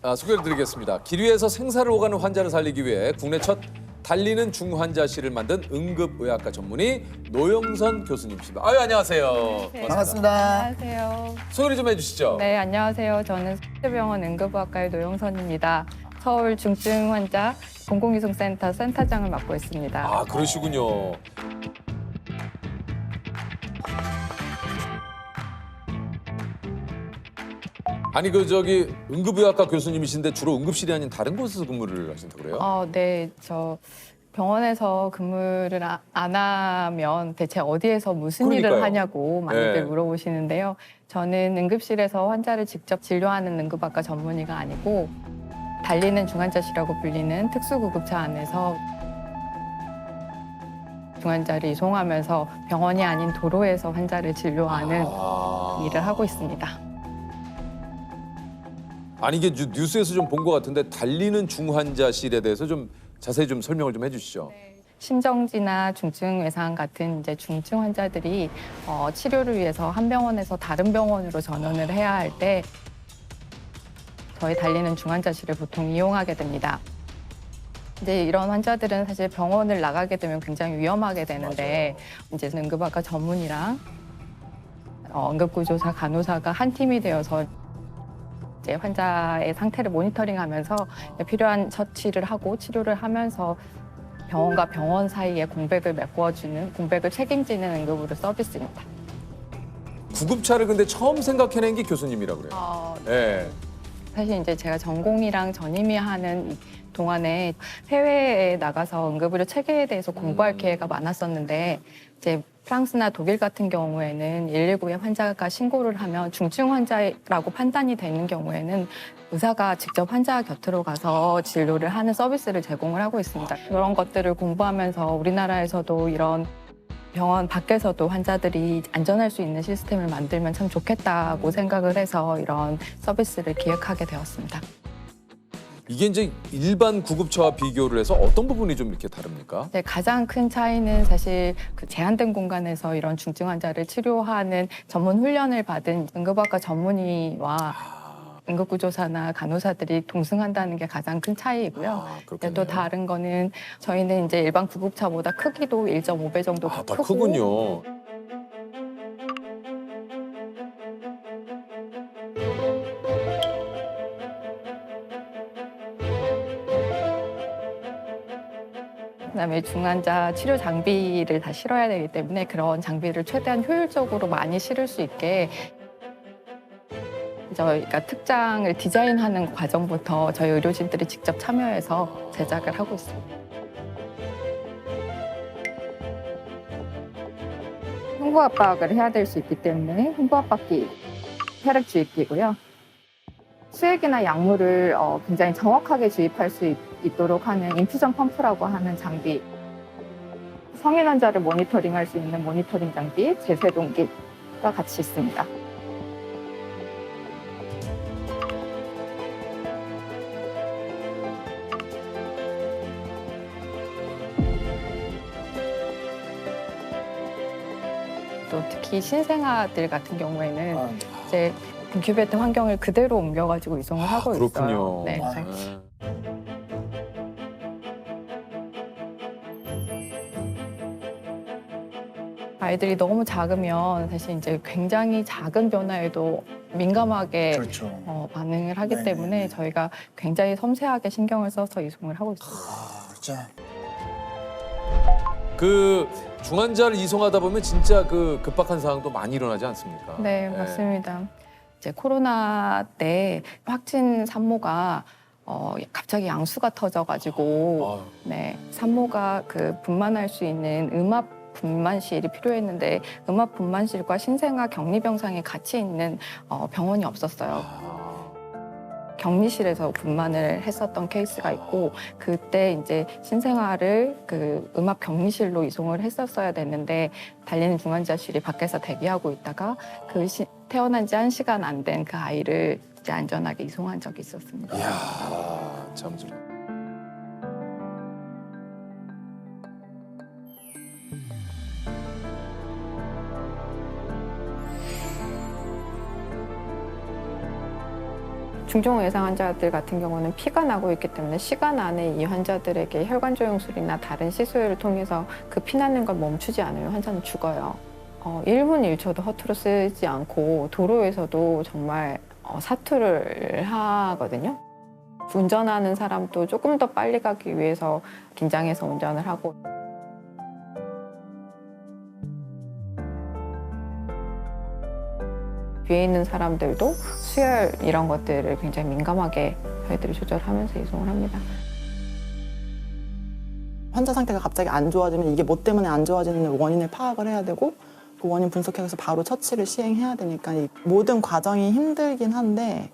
소개를 드리겠습니다. 길 위에서 생사를 오가는 환자를 살리기 위해 국내 첫 달리는 중환자실을 만든 응급의학과 전문의 노영선 교수님이십니다. 아유, 안녕하세요. 반갑습니다. 안녕하세요. 소개를 좀 해주시죠. 네, 안녕하세요. 저는 서울대병원 응급의학과의 노영선입니다. 서울 중증 환자 공공이송센터 센터장을 맡고 있습니다. 아, 그러시군요. 아니 응급의학과 교수님이신데 주로 응급실이 아닌 다른 곳에서 근무를 하신다고 그래요? 네, 저 병원에서 근무를 안 하면 대체 어디에서 무슨 일을 그러니까요. 하냐고 많이들 네. 물어보시는데요. 저는 응급실에서 환자를 직접 진료하는 응급학과 전문의가 아니고 달리는 중환자실이라고 불리는 특수구급차 안에서 중환자를 이송하면서 병원이 아닌 도로에서 환자를 진료하는 일을 하고 있습니다. 아니 이게 뉴스에서 좀 본 것 같은데 달리는 중환자실에 대해서 좀 자세히 좀 설명을 좀 해주시죠. 심정지나 중증 외상 같은 이제 중증 환자들이 치료를 위해서 한 병원에서 다른 병원으로 전원을 해야 할 때 저희 달리는 중환자실을 보통 이용하게 됩니다. 이제 이런 환자들은 사실 병원을 나가게 되면 굉장히 위험하게 되는데 이제 응급학과 전문이랑 응급구조사, 간호사가 한 팀이 되어서 이제 환자의 상태를 모니터링하면서 필요한 처치를 하고 치료를 하면서 병원과 병원 사이에 공백을 메꿔주는, 공백을 책임지는 응급의료 서비스입니다. 구급차를 근데 처음 생각해낸 게 교수님이라고 그래요. 네. 사실 이제 제가 전공이랑 전임이 하는 이 동안에 해외에 나가서 응급의료 체계에 대해서 공부할 기회가 많았었는데 이제 프랑스나 독일 같은 경우에는 119에 환자가 신고를 하면 중증 환자라고 판단이 되는 경우에는 의사가 직접 환자 곁으로 가서 진료를 하는 서비스를 제공을 하고 있습니다. 그런 것들을 공부하면서 우리나라에서도 이런 병원 밖에서도 환자들이 안전할 수 있는 시스템을 만들면 참 좋겠다고 생각을 해서 이런 서비스를 기획하게 되었습니다. 이게 이제 일반 구급차와 비교를 해서 어떤 부분이 좀 이렇게 다릅니까? 네, 가장 큰 차이는 사실 그 제한된 공간에서 이런 중증 환자를 치료하는 전문 훈련을 받은 응급학과 전문의와 응급구조사나 간호사들이 동승한다는 게 가장 큰 차이이고요. 그렇겠네요. 또 다른 거는 저희는 이제 일반 구급차보다 크기도 1.5배 정도 더 더 크고 크군요. 그다음에 중환자 치료 장비를 다 실어야 되기 때문에 그런 장비를 최대한 효율적으로 많이 실을 수 있게 저희가 특장을 디자인하는 과정부터 저희 의료진들이 직접 참여해서 제작을 하고 있습니다. 흉부압박을 해야 될 수 있기 때문에 흉부압박기 혈액 주입기고요. 수액이나 약물을 굉장히 정확하게 주입할 수 있도록 하는 인퓨전 펌프라고 하는 장비, 성인 환자를 모니터링할 수 있는 모니터링 장비, 제세동기가 같이 있습니다. 또 특히 신생아들 같은 경우에는 이제 인큐베이터 환경을 그대로 옮겨가지고 이송을 하고 그렇군요. 있어요. 네. 네. 아이들이 너무 작으면 사실 이제 굉장히 작은 변화에도 민감하게 그렇죠. 반응을 하기 네네. 때문에 저희가 굉장히 섬세하게 신경을 써서 이송을 하고 있습니다. 진짜. 그 중환자를 이송하다 보면 진짜 그 급박한 상황도 많이 일어나지 않습니까? 네, 맞습니다. 이제 코로나 때 확진 산모가 갑자기 양수가 터져가지고 네, 산모가 그 분만할 수 있는 음압 분만실이 필요했는데 음압 분만실과 신생아 격리병상에 같이 있는 병원이 없었어요. 격리실에서 분만을 했었던 케이스가 있고 그때 이제 신생아를 그 음압 격리실로 이송을 했었어야 됐는데 달리는 중환자실이 밖에서 대기하고 있다가 그 태어난 지 1시간 안 된 그 아이를 이제 안전하게 이송한 적이 있었습니다. 이야, 참. 중증 외상 환자들 같은 경우는 피가 나고 있기 때문에 시간 안에 이 환자들에게 혈관 조영술이나 다른 시술을 통해서 그 피나는 걸 멈추지 않으면 환자는 죽어요. 1분 1초도 허투루 쓰지 않고 도로에서도 정말 사투를 하거든요. 운전하는 사람도 조금 더 빨리 가기 위해서 긴장해서 운전을 하고. 뒤에 있는 사람들도 수혈 이런 것들을 굉장히 민감하게 저희들이 조절하면서 이송을 합니다. 환자 상태가 갑자기 안 좋아지면 이게 뭐 때문에 안 좋아지는 원인을 파악을 해야 되고 그 원인 분석해서 바로 처치를 시행해야 되니까 이 모든 과정이 힘들긴 한데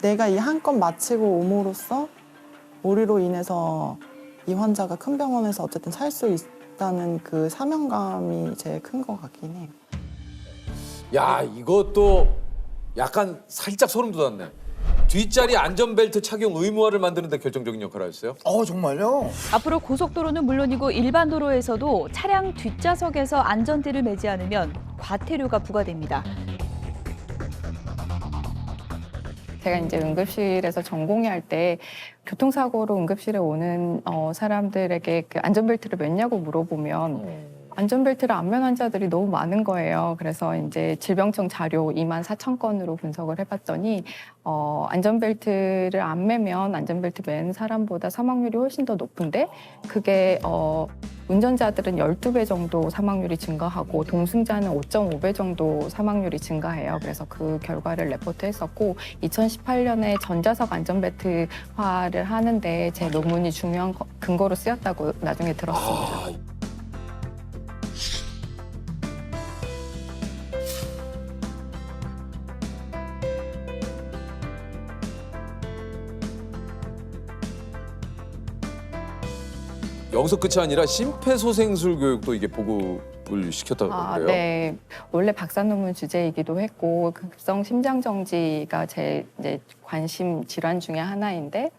내가 이 한 건 마치고 옴으로써 우리로 인해서 이 환자가 큰 병원에서 어쨌든 살 수 있다는 그 사명감이 제일 큰 것 같긴 해요. 야, 이것도 약간 살짝 소름 돋았네. 뒷자리 안전벨트 착용 의무화를 만드는 데 결정적인 역할을 하셨어요? 정말요? 앞으로 고속도로는 물론이고 일반 도로에서도 차량 뒷좌석에서 안전띠를 매지 않으면 과태료가 부과됩니다. 제가 이제 응급실에서 전공의 할 때 교통사고로 응급실에 오는 사람들에게 그 안전벨트를 맸냐고 물어보면 안전벨트를 안 맨 환자들이 너무 많은 거예요. 그래서 이제 질병청 자료 24,000건으로 분석을 해봤더니 안전벨트를 안 매면 안전벨트 맨 사람보다 사망률이 훨씬 더 높은데 그게 운전자들은 12배 정도 사망률이 증가하고 동승자는 5.5배 정도 사망률이 증가해요. 그래서 그 결과를 레포트했었고 2018년에 전자석 안전벨트화를 하는데 제 논문이 중요한 근거로 쓰였다고 나중에 들었습니다. 여기서 끝이 아니라 심폐소생술 교육도 이게 보급을 시켰다고 그래요? 네. 원래 박사 논문 주제이기도 했고 급성 심장 정지가 제 이제 관심 질환 중에 하나인데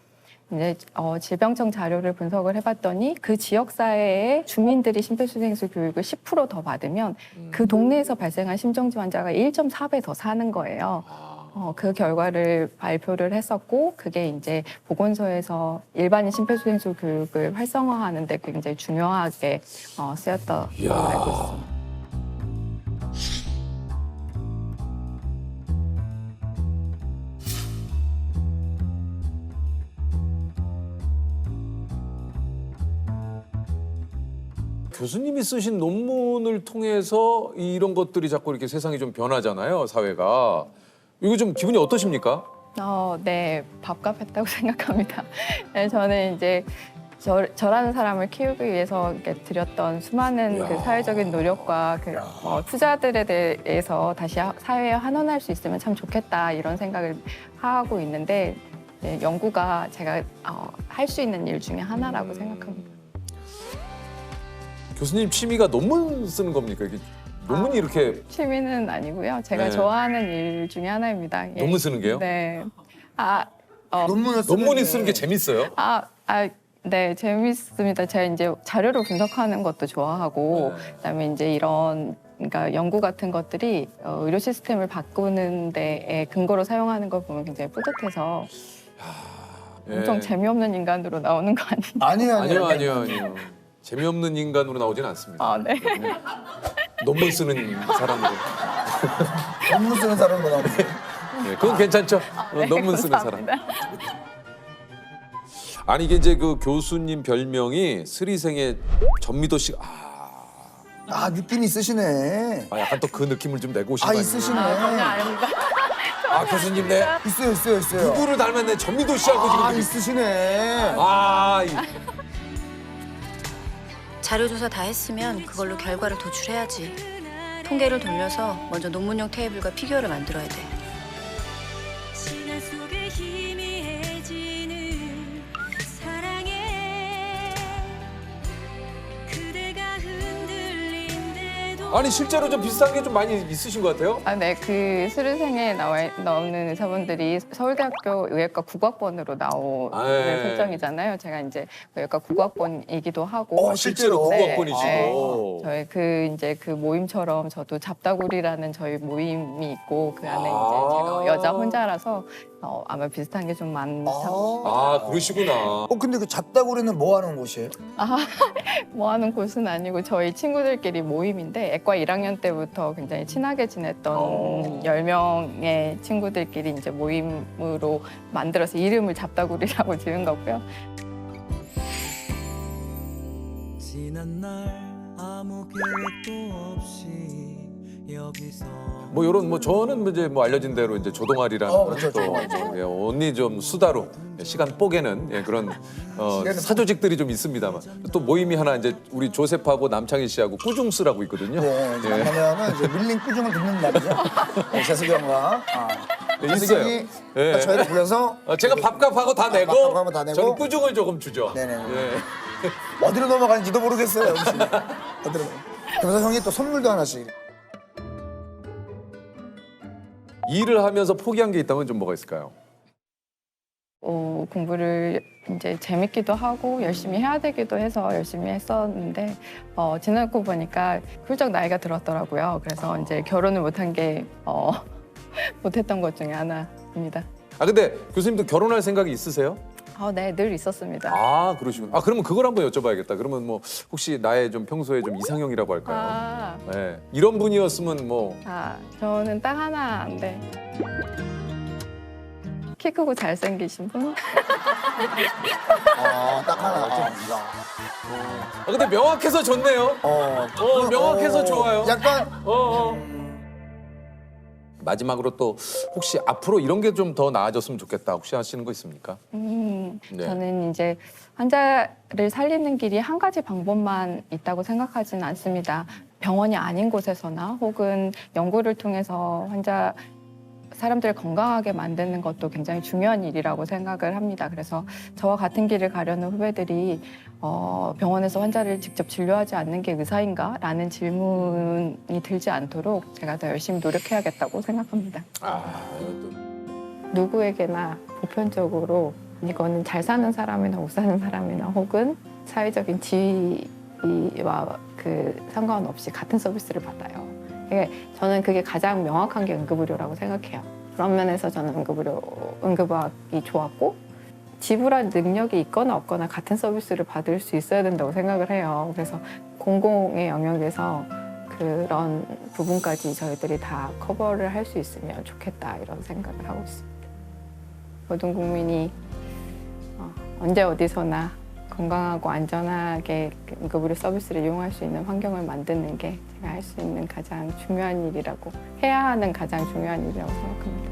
이제 질병청 자료를 분석을 해봤더니 그 지역 사회의 주민들이 심폐소생술 교육을 10% 더 받으면 그 동네에서 발생한 심정지 환자가 1.4배 더 사는 거예요. 그 결과를 발표를 했었고 그게 이제 보건소에서 일반인 심폐소생술 교육을 활성화하는 데 굉장히 중요하게 쓰였다고 알고 있습니다. 교수님이 쓰신 논문을 통해서 이런 것들이 자꾸 이렇게 세상이 좀 변하잖아요, 사회가. 이거 좀 기분이 어떠십니까? 네, 밥값했다고 생각합니다. 네, 저는 이제 저라는 사람을 키우기 위해서 이렇게 들였던 수많은 그 사회적인 노력과 그 투자들에 대해서 다시 사회에 환원할 수 있으면 참 좋겠다 이런 생각을 하고 있는데 네, 연구가 제가 할 수 있는 일 중에 하나라고 생각합니다. 교수님 취미가 논문 쓰는 겁니까? 이게 논문이 이렇게 취미는 아니고요. 제가 네. 좋아하는 일 중에 하나입니다. 예. 논문 쓰는 게요? 네. 논문이 쓰는 게 재밌어요? 네, 재밌습니다. 제가 이제 자료를 분석하는 것도 좋아하고, 그다음에 이제 이런 그러니까 연구 같은 것들이 의료 시스템을 바꾸는 데에 근거로 사용하는 걸 보면 굉장히 뿌듯해서 엄청 재미없는 인간으로 나오는 거 아니에요? 아니요. 재미없는 인간으로 나오진 않습니다. 네. 논문 쓰는 사람으로. 논문 쓰는 사람으로 나오는 네, 그건 괜찮죠? 논문 쓰는 사람. 아니 이게 이제 그 교수님 별명이 스리생의 전미도 씨. 느낌 있으시네. 약간 또 그 느낌을 좀 내고 오신 거 아니에요? 있으시네. 전혀 아닙니다. 교수님 네. 있어요. 누구를 닮았네? 전미도 씨하고 지금. 있으시네. 자료조사 다 했으면 그걸로 결과를 도출해야지. 통계를 돌려서 먼저 논문용 테이블과 피규어를 만들어야 돼. 시간 속에 희미해지는 사랑에 그대가 흔들린데도 아니 실제로 좀 비슷한 게 좀 많이 있으신 것 같아요? 네, 그 수료생에 나오는 의사분들이 서울대학교 의학과 9학번으로 나오는 설정이잖아요. 제가 이제 의학과 9학번이기도 하고. 실제로 네, 9학번이시고. 저희 그 모임처럼 저도 잡다구리라는 저희 모임이 있고 그 안에 이제 제가 여자 혼자라서 아마 비슷한 게 좀 많다고. 아, 그러시구나. 근데 그 잡다구리는 뭐 하는 곳이에요? 뭐 하는 곳은 아니고 저희 친구들끼리 모임인데 애과 1학년 때부터 굉장히 친하게 지냈던 10명의 친구들끼리 이제 모임으로 만들어서 이름을 잡다구리라고 지은 거고요. 지난 날 아무 계획도 없이 여기서 뭐 이런 뭐 저는 이제 뭐 알려진 대로 이제 조동아리라는 그렇죠, 또 예, 언니 좀 수다로 시간 뽀개는 예, 그런 사조직들이 좀 있습니다만 또 모임이 하나 이제 우리 조셉하고 남창희 씨하고 꾸중스라고 있거든요. 네, 그러면은 이제 밀린 꾸중을 듣는 날이죠. 네, 재석이 형과 네, 재석이 있어요. 예. 저희를 불러서 제가 밥값하고 다 내고 밥값하고 다 내고. 저는 꾸중을 조금 주죠. 네네. 예. 어디로 넘어가는지도 모르겠어요. 어디로 넘어가. 그래서 형이 또 선물도 하나씩. 일을 하면서 포기한 게 있다면 좀 뭐가 있을까요? 공부를 이제 재밌기도 하고 열심히 해야 되기도 해서 열심히 했었는데 지나고 보니까 훌쩍 나이가 들었더라고요. 그래서 이제 결혼을 못한 게 못했던 것 중에 하나입니다. 아 근데 교수님도 결혼할 생각이 있으세요? 네, 늘 있었습니다. 아 그러시구나. 아 그러면 그걸 한번 여쭤봐야겠다. 그러면 뭐 혹시 나의 좀 평소에 좀 이상형이라고 할까요? 네. 이런 분이었으면 뭐 저는 딱 하나인데 키 크고 잘생기신 분? 딱 하나. 근데 명확해서 좋네요. 명확해서 좋아요. 약간 마지막으로 또 혹시 앞으로 이런 게 좀 더 나아졌으면 좋겠다 혹시 하시는 거 있습니까? 네. 저는 이제 환자를 살리는 길이 한 가지 방법만 있다고 생각하지는 않습니다. 병원이 아닌 곳에서나 혹은 연구를 통해서 사람들을 건강하게 만드는 것도 굉장히 중요한 일이라고 생각을 합니다. 그래서 저와 같은 길을 가려는 후배들이 병원에서 환자를 직접 진료하지 않는 게 의사인가? 라는 질문이 들지 않도록 제가 더 열심히 노력해야겠다고 생각합니다. 누구에게나 보편적으로 이거는 잘 사는 사람이나 못 사는 사람이나 혹은 사회적인 지위와 상관없이 같은 서비스를 받아요. 저는 그게 가장 명확한 게 응급의료라고 생각해요. 그런 면에서 저는 응급의학이 좋았고 지불할 능력이 있거나 없거나 같은 서비스를 받을 수 있어야 된다고 생각을 해요. 그래서 공공의 영역에서 그런 부분까지 저희들이 다 커버를 할 수 있으면 좋겠다 이런 생각을 하고 있습니다. 모든 국민이 언제 어디서나 건강하고 안전하게 응급의료 서비스를 이용할 수 있는 환경을 만드는 게 제가 할 수 있는 가장 중요한 일이라고 해야 하는 가장 중요한 일이라고 생각합니다.